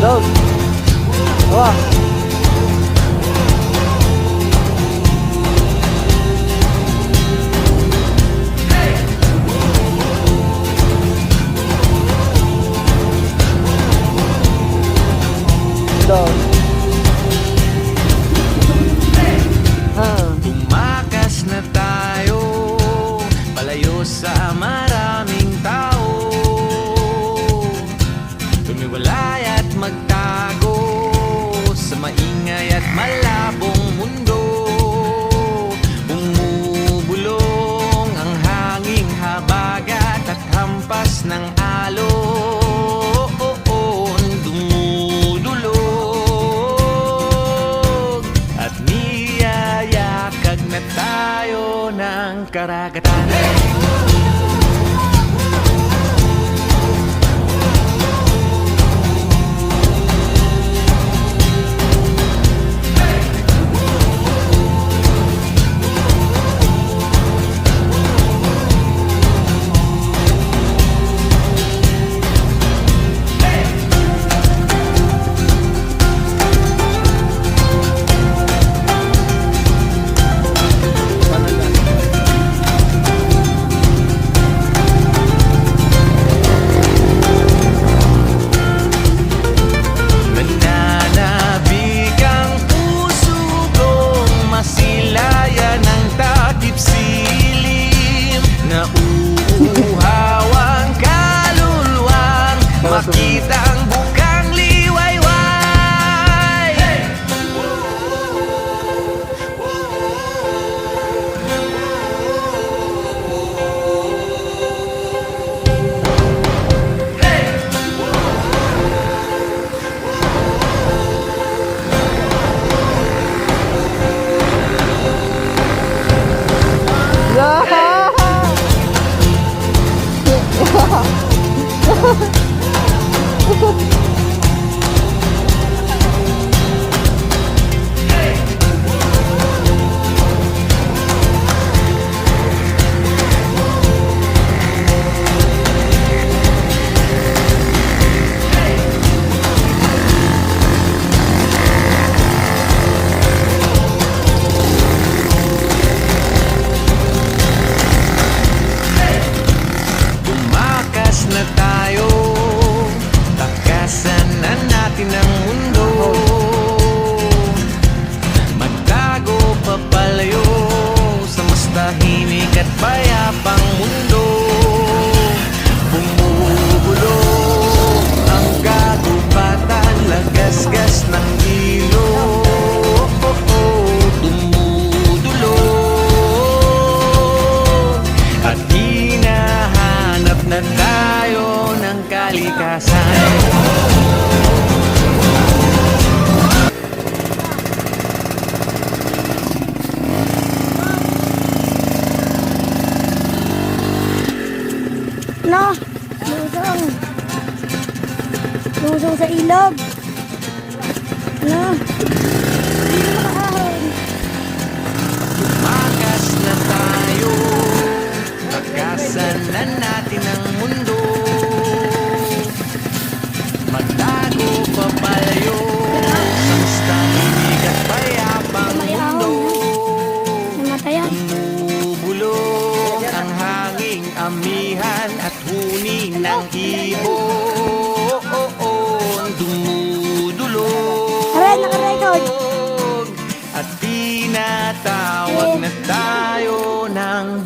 Dog. Wah. Dog. Tumakas na tayo, palayo sa maraming tao. Tumiwalay at magtago sa maingay at malabong mundo. Bumubulong ang hanging habagat at hampas ng alon. Dumudulog at niyayakag na tayo ng karagatan. Nananabik ang puso kong masilayan ng takip silim. Nauuhaw ang kaluluwang makita ang bukang liwayway. Tumakas na tayo, takasan na natin ang mundo. Magtago papalayo sa mas tahimik at payapang mundo. Bumubulong ang kagubatan, lagasgas ng ilog. Dumudulog at hinahanap na tayo ng kalikasan. Na, lusong. Lusong sa ilog. Na. Hindi na makahon. Tumakas na tayo, takasan na natin ang mundo. Magtago papalayo sa mas tahimik at payapang mundo. Namatayan. Bumubulong ang hanging amihan at huni ng ibon. Dumudulog Aray, naka-record. at tinatawag na tayo ng